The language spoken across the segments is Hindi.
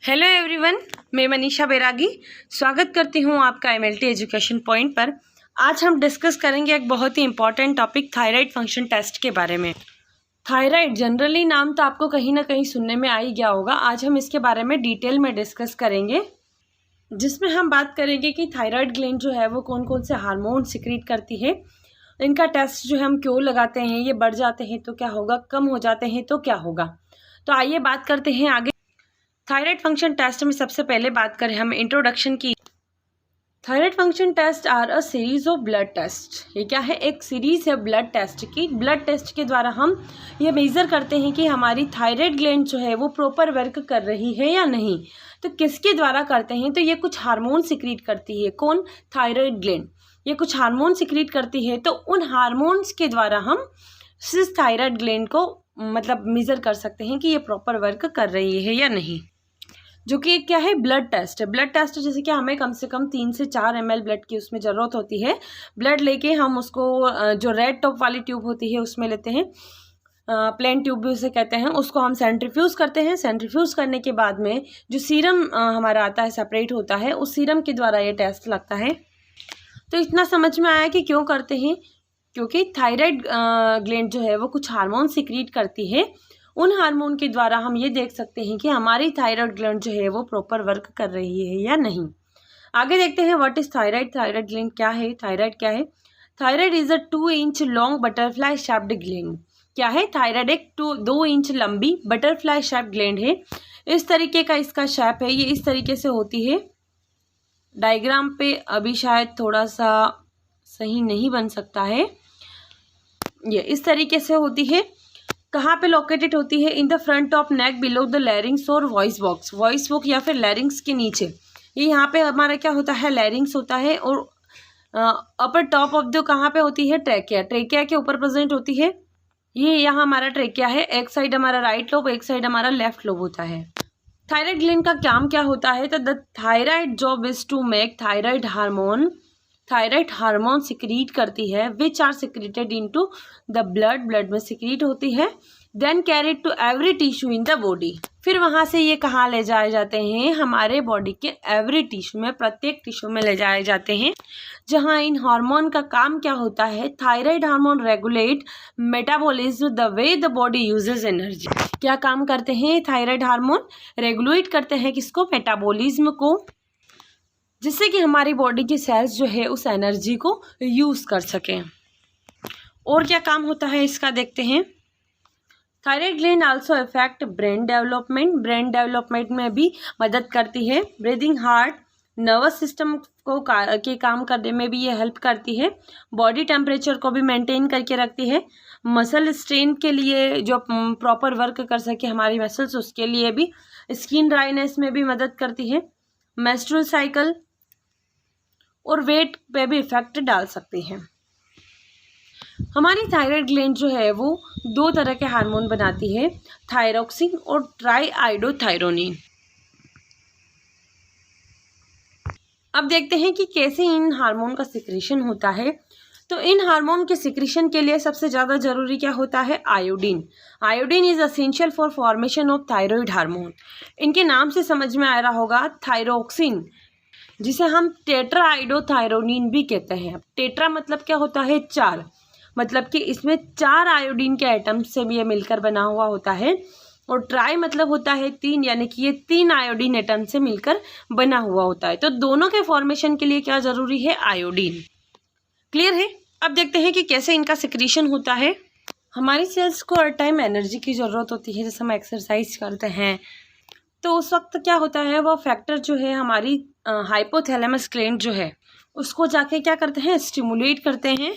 हेलो एवरीवन, मैं मनीषा बैरागी स्वागत करती हूँ आपका एमएलटी एजुकेशन पॉइंट पर। आज हम डिस्कस करेंगे एक बहुत ही important topic thyroid function test के बारे में। थायराइड जनरली नाम तो आपको कहीं ना कहीं सुनने में आ ही गया होगा। आज हम इसके बारे में डिटेल में डिस्कस करेंगे, जिसमें हम बात करेंगे कि थायराइड ग्लैंड जो है वो कौन कौन से हार्मोन सिक्रीट करती है, इनका टेस्ट जो है हम क्यों लगाते हैं, ये बढ़ जाते हैं तो क्या होगा, कम हो जाते हैं तो क्या होगा। तो आइए बात करते हैं आगे। थायराइड फंक्शन टेस्ट में सबसे पहले बात करें हम इंट्रोडक्शन की। Thyroid function test are a series of blood test. ये क्या है, एक सीरीज है ब्लड टेस्ट की। ब्लड टेस्ट के द्वारा हम ये मेजर करते हैं कि हमारी थायराइड ग्लैंड जो है वो प्रॉपर वर्क कर रही है या नहीं। तो किसके द्वारा करते हैं, तो ये कुछ हार्मोन सिक्रीट करती है। कौन? Thyroid gland. ये कुछ हार्मोन सिक्रीट करती है, तो उन हार्मोन्स के द्वारा हम इस थायराइड ग्लैंड को मेजर कर सकते हैं कि ये प्रॉपर वर्क कर रही है या नहीं, जो कि क्या है, ब्लड टेस्ट है। ब्लड टेस्ट जैसे कि हमें कम से कम 3 से 4 ml ब्लड की उसमें ज़रूरत होती है। ब्लड लेके हम उसको जो रेड टॉप वाली ट्यूब होती है उसमें लेते हैं, प्लेन ट्यूब भी उसे कहते हैं, उसको हम सेंट्रीफ्यूज करते हैं। सेंट्रीफ्यूज करने के बाद में जो सीरम हमारा आता है, सेपरेट होता है, उस सीरम के द्वारा ये टेस्ट लगता है। तो इतना समझ में आया कि क्यों करते हैं, क्योंकि थायराइड ग्लैंड जो है वो कुछ हार्मोन सिक्रीट करती है। उन हार्मोन के द्वारा हम ये देख सकते हैं कि हमारी थायराइड ग्लैंड जो है वो प्रॉपर वर्क कर रही है या नहीं। आगे देखते हैं what is thyroid. Thyroid gland क्या है, थायराइड क्या है। Thyroid is a 2 inch long butterfly shaped gland. क्या है, थायराइड एक 2 इंच लंबी बटरफ्लाई शेप्ड ग्लैंड है। इस तरीके का इसका शेप है, ये इस तरीके से होती है। डायग्राम पे अभी शायद थोड़ा सा सही नहीं बन सकता है, ये इस तरीके से होती है। कहाँ पे लोकेटेड होती है? In the front of neck below the larynx और वॉइस बॉक्स। वॉइस बॉक्स या फिर लैरिंग्स के नीचे, ये यहाँ पे हमारा क्या होता है, लैरिंग्स होता है। और अपर टॉप ऑफ द कहाँ पे होती है, ट्रेकिया। ट्रेकिया के ऊपर प्रेजेंट होती है। ये यहाँ हमारा ट्रेकिया है, एक साइड हमारा राइट लोब, एक साइड हमारा लेफ्ट लोब होता है। थायराइड ग्लैंड का काम क्या होता है? तो the thyroid job is to make thyroid hormone. Thyroid hormone secrete करती है, which are secreted into the blood. Blood में सिक्रीट होती है, then carried to every tissue in the body. फिर वहाँ से ये कहाँ ले जाए जाते हैं, हमारे बॉडी के एवरी टिश्यू में, प्रत्येक टिश्यू में ले जाए जाते हैं, जहाँ इन हार्मोन का काम क्या होता है, thyroid hormone regulate metabolism the way the body uses energy. क्या काम करते हैं थायराइड हार्मोन? रेगुलेट करते हैं किसको, मेटाबॉलिज्म को, जिससे कि हमारी बॉडी के सेल्स जो है उस एनर्जी को यूज़ कर सकें। और क्या काम होता है इसका, देखते हैं। Thyroid gland also affect brain development. Brain development में भी मदद करती है। ब्रीदिंग, हार्ट, नर्वस सिस्टम को के काम करने में भी ये हेल्प करती है। बॉडी टेम्परेचर को भी मेंटेन करके रखती है। मसल स्ट्रेन के लिए, जो प्रॉपर वर्क कर सके हमारी मसल्स, उसके लिए भी। स्किन ड्राइनेस में भी मदद करती है। मेंस्ट्रुअल साइकिल और वेट पे भी इफेक्ट डाल सकती है। हमारी थायराइड ग्लैंड जो है वो 2 तरह के हार्मोन बनाती है, थायरोक्सिन और ट्राईआइडोथायरोनिन। अब देखते हैं कि कैसे इन हार्मोन का सिक्रीशन होता है। तो इन हार्मोन के सिक्रीशन के लिए सबसे ज़्यादा जरूरी क्या होता है, iodine. Iodine is essential for formation of thyroid hormone. इनके नाम से समझ में आ रहा होगा, थायरोक्सिन, जिसे हम टेट्राआइडोथायरोनिन भी कहते हैं। टेट्रा मतलब क्या होता है, 4, मतलब कि इसमें 4 आयोडीन के एटम से भी ये मिलकर बना हुआ होता है। और ट्राई मतलब होता है 3, यानी कि ये 3 आयोडीन एटम से मिलकर बना हुआ होता है। तो दोनों के फॉर्मेशन के लिए क्या जरूरी है, आयोडीन। क्लियर है। अब देखते हैं कि कैसे इनका सिक्रीशन होता है। हमारी सेल्स को हर टाइम एनर्जी की ज़रूरत होती है, जैसे हम एक्सरसाइज करते हैं, तो उस वक्त क्या होता है, वो फैक्टर जो है हमारी हाइपोथैलेमस ग्लैंड जो है उसको जाके क्या करते हैं, स्टिमुलेट करते हैं।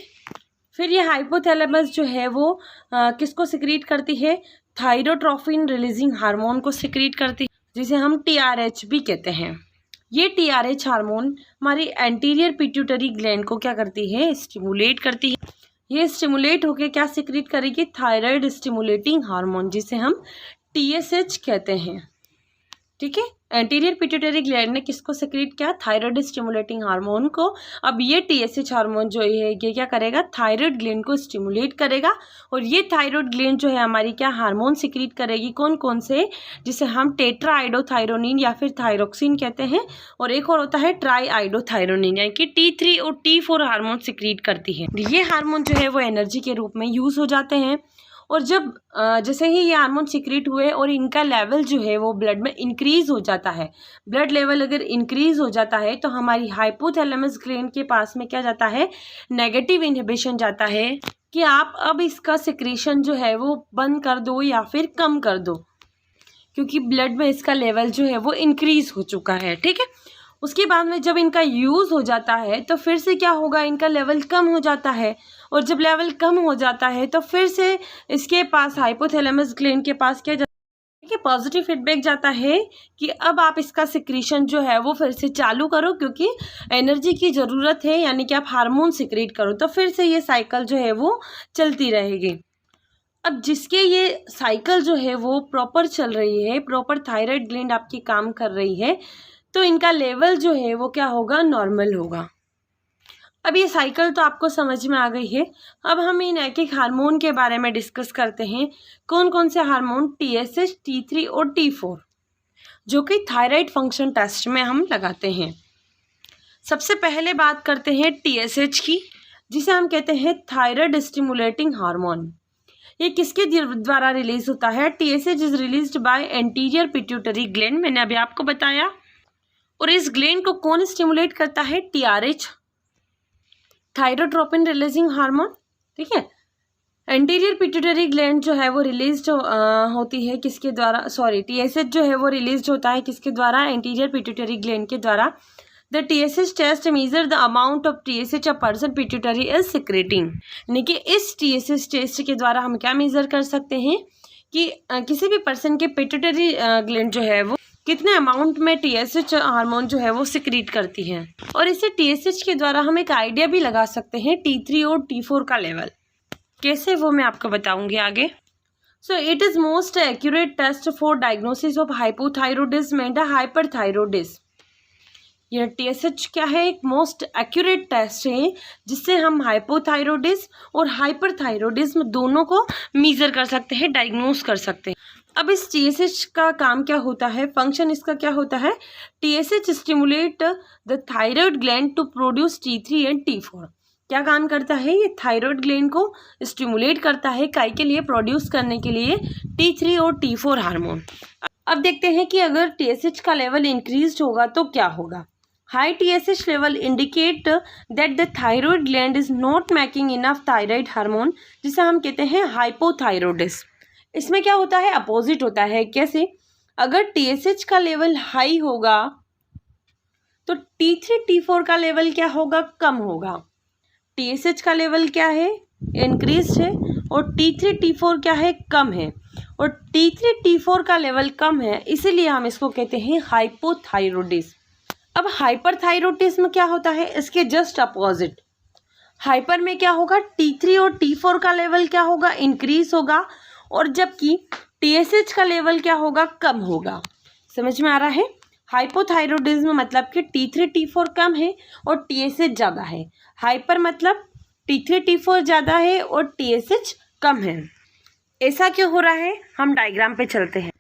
फिर ये हाइपोथैलेमस जो है वो किसको सिक्रीट करती है, थायरोट्रोफिन रिलीजिंग हार्मोन को सिक्रीट करती है, जिसे हम TRH भी कहते हैं। ये TRH हार्मोन हमारी एंटीरियर पिट्यूटरी ग्लैंड को क्या करती है, स्टिमुलेट करती है। ये स्टिमुलेट होके क्या सिक्रीट करेगी, थायराइड स्टिमुलेटिंग हार्मोन, जिसे हम TSH कहते हैं। ठीक है। एंटीरियर पिट्यूटरी ग्लैंड ने किसको सेक्रेट किया? थायराइड स्टिमुलेटिंग हार्मोन को। अब ये TSH हार्मोन जो है ये क्या करेगा? थायराइड ग्लैंड को स्टिमुलेट करेगा और ये थायराइड ग्लैंड जो है हमारी क्या हार्मोन सेक्रेट करेगी? कौन कौन से? जिसे हम टेट्रा आइडोथायरोनिन या फिर थायरोक्सिन कहते हैं, और एक और होता है ट्राई आइडोथायरोनिन, यानी कि T3 और T4 हार्मोन सेक्रेट करती है। ये हार्मोन जो है वो एनर्जी के रूप में यूज हो जाते हैं, और जब जैसे ही ये हार्मोन सीक्रेट हुए और इनका लेवल जो है वो ब्लड में इंक्रीज हो जाता है, ब्लड लेवल अगर इंक्रीज हो जाता है तो हमारी हाइपोथैलेमस ग्लैंड के पास में क्या जाता है? नेगेटिव इनहिबिशन जाता है कि आप अब इसका सिक्रेशन जो है वो बंद कर दो या फिर कम कर दो, क्योंकि ब्लड में इसका लेवल जो है वो इंक्रीज हो चुका है। ठीक है। उसके बाद में जब इनका यूज़ हो जाता है तो फिर से क्या होगा? इनका लेवल कम हो जाता है, और जब लेवल कम हो जाता है तो फिर से इसके पास हाइपोथैलेमस ग्लैंड के पास क्या जाता है? पॉजिटिव फीडबैक जाता है कि अब आप इसका सिक्रीशन जो है वो फिर से चालू करो, क्योंकि एनर्जी की ज़रूरत है, यानी कि आप हार्मोन सिक्रेट करो। तो फिर से ये साइकिल जो है वो चलती रहेगी। अब जिसके ये साइकिल जो है वो प्रॉपर चल रही है, प्रॉपर थायराइड ग्लैंड आपकी काम कर रही है, तो इनका लेवल जो है वो क्या होगा? नॉर्मल होगा। अब ये साइकिल तो आपको समझ में आ गई है। अब हम इन एक एक हार्मोन के बारे में डिस्कस करते हैं। कौन कौन से हार्मोन? TSH, T3 और T4, जो कि थायराइड फंक्शन टेस्ट में हम लगाते हैं। सबसे पहले बात करते हैं TSH की, जिसे हम कहते हैं थायराइड स्टिमुलेटिंग हार्मोन। ये किसके द्वारा रिलीज होता है? TSH is released by anterior pituitary gland, मैंने अभी आपको बताया। और इस ग्लैंड को कौन स्टिमुलेट करता है? TRH, thyrotropin releasing hormone. ठीक है। एंटीरियर पिट्यूटरी ग्लैंड जो है वो रिलीज होती है किसके द्वारा? TSH जो है वो रिलीज होता है किसके द्वारा? एंटीरियर पिट्यूटरी ग्लैंड के द्वारा। The TSH test measure the amount of TSH a person pituitary is secreting, यानी कि इस TSH टेस्ट के द्वारा हम क्या मेजर कर सकते हैं कि किसी भी पर्सन के पिट्यूटरी ग्लैंड जो है वो कितने अमाउंट में TSH हार्मोन जो है वो सिक्रीट करती है। और इसे TSH के द्वारा हम एक आइडिया भी लगा सकते हैं T3 और T4 का लेवल कैसे, वो मैं आपको बताऊंगी आगे। So it is most accurate test for diagnosis of hypothyroidism and hyperthyroidism. यह TSH क्या है? एक मोस्ट एक्यूरेट टेस्ट है जिससे हम हाइपोथायरोडिज्म और हाइपरथायरोडिज्म दोनों को मेजर कर सकते हैं, डायग्नोस कर सकते हैं। अब इस TSH का काम क्या होता है? फंक्शन इसका क्या होता है? TSH stimulate the thyroid gland to produce T3 and T4। क्या काम करता है? ये थायराइड ग्लैंड को स्टिमुलेट करता है, काय के लिए? प्रोड्यूस करने के लिए T3 और T4 हार्मोन। अब देखते हैं कि अगर TSH का लेवल इंक्रीज होगा तो क्या होगा। High TSH level indicate that the thyroid gland is not making enough thyroid hormone, जिसे हम कहते हैं हाइपोथायरोडिज्म। इसमें क्या होता है? अपोजिट होता है। कैसे? अगर TSH का लेवल हाई होगा तो T3 T4 का लेवल क्या होगा? कम होगा। TSH का लेवल क्या है? इंक्रीज है, और T3 T4 क्या है? कम है। और T3 T4 का लेवल कम है, इसीलिए हम इसको कहते हैं हाइपोथायरोडिज्म। अब हाइपरथायरोडिज्म क्या होता है? इसके जस्ट अपोजिट। हाइपर में क्या होगा? T3 और T4 का लेवल क्या होगा? इंक्रीज होगा, और जबकि TSH का लेवल क्या होगा? कम होगा। समझ में आ रहा है? हाइपोथायरोडिज्म मतलब कि T3 T4 कम है और TSH ज़्यादा है। हाइपर मतलब T3 T4 ज़्यादा है और TSH कम है। ऐसा क्यों हो रहा है? हम डायग्राम पे चलते हैं।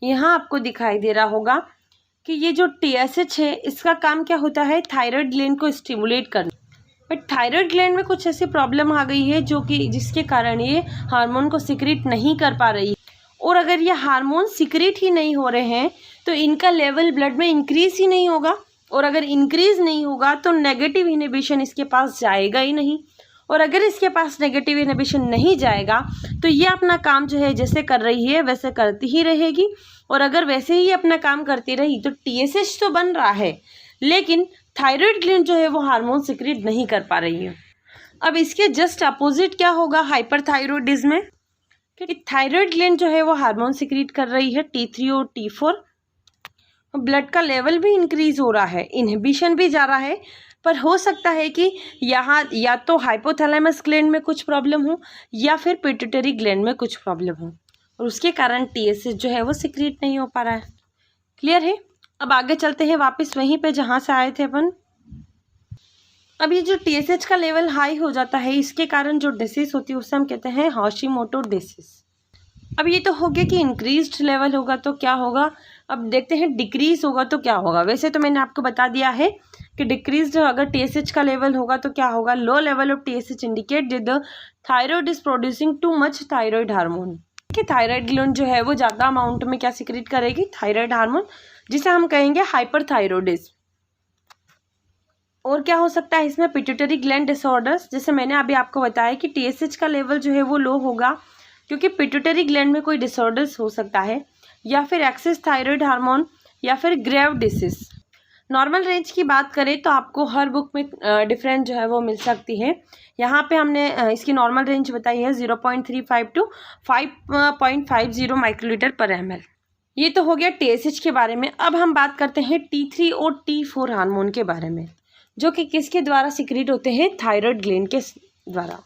यहाँ आपको दिखाई दे रहा होगा कि ये जो TSH है इसका काम क्या होता है? थायराइड ग्लैंड को स्टिमुलेट करना। बट थायराइड ग्लैंड में कुछ ऐसी प्रॉब्लम आ गई है जो कि जिसके कारण ये हार्मोन को सिक्रेट नहीं कर पा रही, और अगर ये हार्मोन सिक्रेट ही नहीं हो रहे हैं तो इनका लेवल ब्लड में इंक्रीज ही नहीं होगा, और अगर इंक्रीज नहीं होगा तो नेगेटिव इनहिबिशन इसके पास जाएगा ही नहीं, और अगर इसके पास नेगेटिव इनहिबिशन नहीं जाएगा तो ये अपना काम जो है जैसे कर रही है वैसे करती ही रहेगी, और अगर वैसे ही अपना काम करती रही तो TSH तो बन रहा है लेकिन थायराइड ग्लैंड जो है वो हार्मोन सिक्रेट नहीं कर पा रही है। अब इसके जस्ट अपोजिट क्या होगा हाइपरथायरोडिज्म में? कि थायराइड ग्लैंड जो है वो हार्मोन सिक्रेट कर रही है T3 और T4, ब्लड का लेवल भी इंक्रीज हो रहा है, इनहिबिशन भी जा रहा है, पर हो सकता है कि यहाँ या तो हाइपोथैलेमस ग्लैंड में कुछ प्रॉब्लम हो या फिर पिट्यूटरी ग्लैंड में कुछ प्रॉब्लम हो, और उसके कारण TSH जो है वो सिक्रेट नहीं हो पा रहा है। क्लियर है। अब आगे चलते हैं वापस वहीं पे जहाँ से आए थे अपन। अब ये जो TSH का लेवल हाई हो जाता है, इसके कारण जो डिसीज होती है उसे हम कहते हैं हाशिमोटो डिसीज। अब ये तो हो गया कि इंक्रीज्ड लेवल होगा तो क्या होगा। अब देखते हैं डिक्रीज होगा तो क्या होगा। वैसे तो मैंने आपको बता दिया है कि डिक्रीज्ड अगर TSH का लेवल होगा तो क्या होगा। Low level of TSH indicate the thyroid is producing too much thyroid hormone. कि थायराइड ग्लैंड जो है वो ज़्यादा अमाउंट में क्या सिक्रीट करेगी, थायराइड हार्मोन, जिसे हम कहेंगे हाइपरथायरॉयडिज्म। और क्या हो सकता है इसमें, पिट्यूटरी ग्लैंड डिसऑर्डर्स। जैसे मैंने अभी आपको बताया कि TSH का लेवल जो है वो लो होगा क्योंकि पिट्यूटरी ग्लैंड में कोई डिसऑर्डर्स हो सकता है, या फिर एक्सेस थायराइड हार्मोन, या फिर ग्रेव डिसीज। नॉर्मल रेंज की बात करें तो आपको हर बुक में डिफरेंट जो है वो मिल सकती है। यहाँ पे हमने इसकी नॉर्मल रेंज बताई है 0.35 टू 5.50 माइक्रोलीटर पर ml। ये तो हो गया TSH के बारे में। अब हम बात करते हैं T3 और T4 हार्मोन के बारे में, जो कि किसके द्वारा सिक्रीट होते हैं, थायराइड ग्लैंड के द्वारा।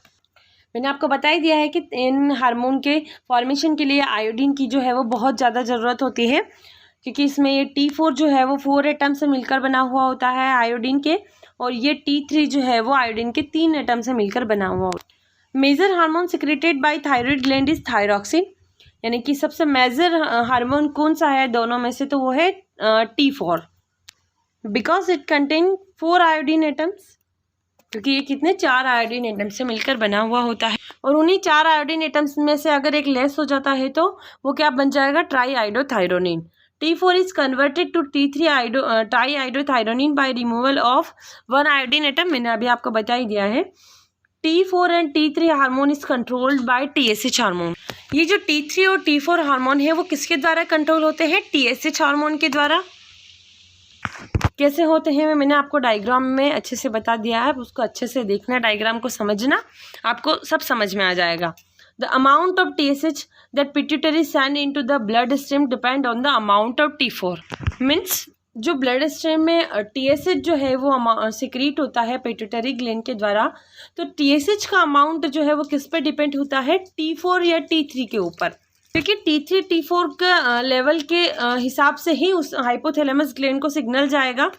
मैंने आपको बता ही दिया है कि इन हार्मोन के फॉर्मेशन के लिए आयोडीन की जो है वो बहुत ज़्यादा ज़रूरत होती है, क्योंकि इसमें ये T4 जो है वो 4 एटम से मिलकर बना हुआ होता है आयोडीन के, और ये T3 जो है वो आयोडीन के 3 एटम से मिलकर बना हुआ होता है। Major hormone secreted by thyroid gland is thyroxine, यानी कि सबसे मेजर हार्मोन कौन सा है दोनों में से, तो वो है T4, because it contain 4 iodine atoms, क्योंकि ये कितने 4 आयोडीन एटम से मिलकर बना हुआ होता है। और उन्हीं 4 आयोडीन एटम्स में से अगर एक लेस हो जाता है तो वो क्या बन जाएगा, try iodothyronine. T4 is converted to T3 triiodothyronine by removal of 1 iodine atom। मैंने अभी आपको बता ही दिया है। T4 and T3 hormone is controlled by TSH hormone. ये जो T3 और T4 हार्मोन है वो किसके द्वारा कंट्रोल होते हैं, TSH हार्मोन के द्वारा। कैसे होते हैं मैंने आपको डायग्राम में अच्छे से बता दिया है, उसको अच्छे से देखना, डायग्राम को समझना, आपको सब समझ में आ जाएगा। The amount of TSH that pituitary send into the blood stream depend on the amount of T4। Means जो ब्लड स्ट्रीम में TSH जो है वो सिक्रीट होता है पिट्यूटरी ग्लैंड के द्वारा, तो TSH का अमाउंट जो है वो किस पे डिपेंड होता है, T4 या T3 के ऊपर। क्योंकि T3 T4 का लेवल के हिसाब से ही उस हाइपोथैलेमस ग्लैंड को सिग्नल जाएगा।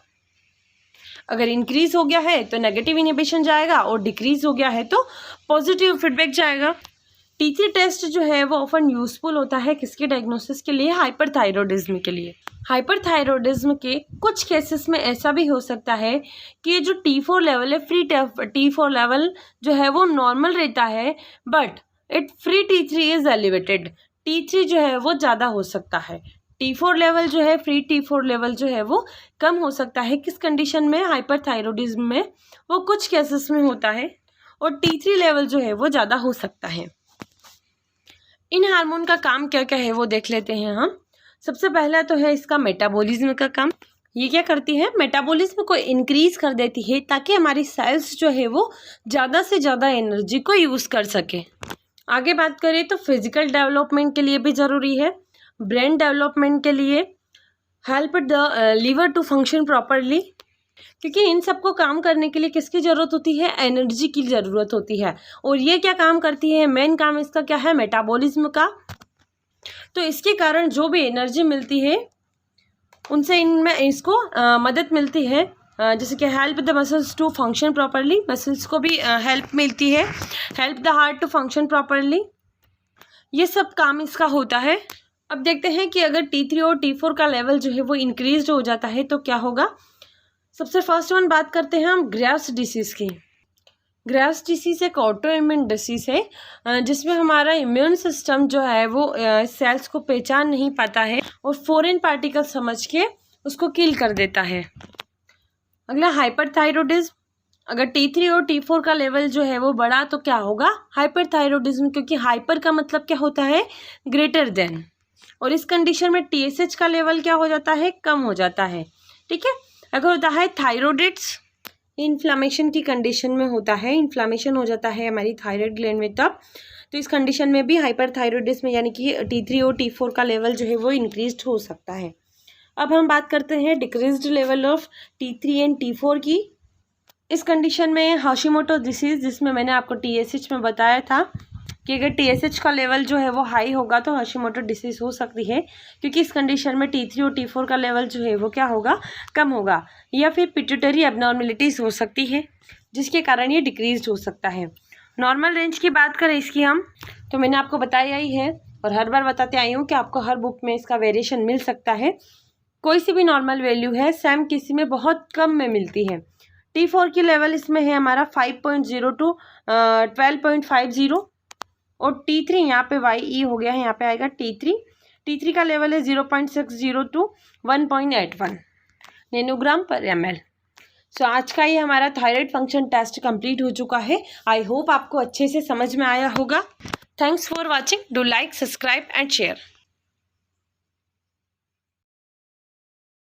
अगर इंक्रीज हो गया है तो नेगेटिव इनहिबिशन जाएगा, और डिक्रीज हो गया है तो पॉजिटिव फीडबैक जाएगा। T3 टेस्ट जो है वो ऑफन यूजफुल होता है किसके डायग्नोसिस के लिए, हाइपरथायरॉयडिज्म के लिए। हाइपरथायरॉयडिज्म के कुछ केसेस में ऐसा भी हो सकता है कि जो T4 लेवल है, फ्री T4 लेवल जो है वो नॉर्मल रहता है, but free T3 is elevated. T3 जो है वो ज़्यादा हो सकता है, T4 लेवल जो है, फ्री T4 लेवल जो है वो कम हो सकता है। किस कंडीशन में, हाइपरथायरॉयडिज्म में वो कुछ केसेस में होता है, और T3 लेवल जो है वो ज़्यादा हो सकता है। इन हार्मोन का काम क्या क्या है वो देख लेते हैं हम। सबसे पहला तो है इसका मेटाबॉलिज्म का काम। ये क्या करती है, मेटाबॉलिज्म को इंक्रीज कर देती है ताकि हमारी सेल्स जो है वो ज़्यादा से ज़्यादा एनर्जी को यूज़ कर सके। आगे बात करें तो फिजिकल डेवलपमेंट के लिए भी ज़रूरी है, ब्रेन डेवलपमेंट के लिए, help the liver to function properly, क्योंकि इन सबको काम करने के लिए किसकी ज़रूरत होती है, एनर्जी की ज़रूरत होती है। और ये क्या काम करती है, मेन काम इसका क्या है, मेटाबॉलिज्म का। तो इसके कारण जो भी एनर्जी मिलती है उनसे इनमें इसको मदद मिलती है, जैसे कि help the muscles to function properly, muscles को भी हेल्प मिलती है, help the heart to function properly, ये सब काम इसका होता है। अब देखते हैं कि अगर T3 और T4 का लेवल जो है वो इंक्रीज हो जाता है तो क्या होगा। सबसे फर्स्ट वन बात करते हैं हम ग्रेव्स डिसीज़ की। ग्रेव्स डिसीज़ एक ऑटो इम्यून डिसीज़ है जिसमें हमारा इम्यून सिस्टम जो है वो सेल्स को पहचान नहीं पाता है और फॉरेन पार्टिकल समझ के उसको किल कर देता है। अगला हाइपरथायरॉयडिज्म। अगर T3 और T4 का लेवल जो है वो बढ़ा तो क्या होगा, हाइपरथायरॉयडिज्म, क्योंकि हाइपर का मतलब क्या होता है, ग्रेटर देन, और इस कंडीशन में TSH का लेवल क्या हो जाता है, कम हो जाता है। ठीक है। अगर होता है थायरॉइड्स, इन्फ्लामेशन की कंडीशन में होता है, इन्फ्लामेशन हो जाता है हमारी थायराइड ग्लैंड में तब, तो इस कंडीशन में भी हाइपरथायरॉयडिज्म यानी कि T3 और T4 का लेवल जो है वो इंक्रीज हो सकता है। अब हम बात करते हैं decreased level of T3 and T4 की। इस कंडीशन में हाशिमोटो डिसीज़, जिसमें मैंने आपको TSH में बताया था कि अगर TSH का लेवल जो है वो हाई होगा तो हशीमोटो डिसीज हो सकती है, क्योंकि इस कंडीशन में T3 और T4 का लेवल जो है वो क्या होगा, कम होगा। या फिर पिट्यूटरी एबनॉर्मेलिटीज़ हो सकती है जिसके कारण ये डिक्रीज हो सकता है। नॉर्मल रेंज की बात करें इसकी हम, तो मैंने आपको बताया ही है और हर बार बताते आई हूँ कि आपको हर बुक में इसका वेरिएशन मिल सकता है। कोई सी भी नॉर्मल वैल्यू है, सेम किसी में बहुत कम में मिलती है। T4 की लेवल इसमें है हमारा 5.0 टू 12.50 और T3 यहाँ पे YE हो गया है, यहाँ पे आएगा T3 का लेवल है 0.60 टू 1.81 नैनोग्राम पर ml। सो आज का ये हमारा थायराइड फंक्शन टेस्ट कंप्लीट हो चुका है। आई होप आपको अच्छे से समझ में आया होगा। Thanks for watching. Do like, subscribe and share.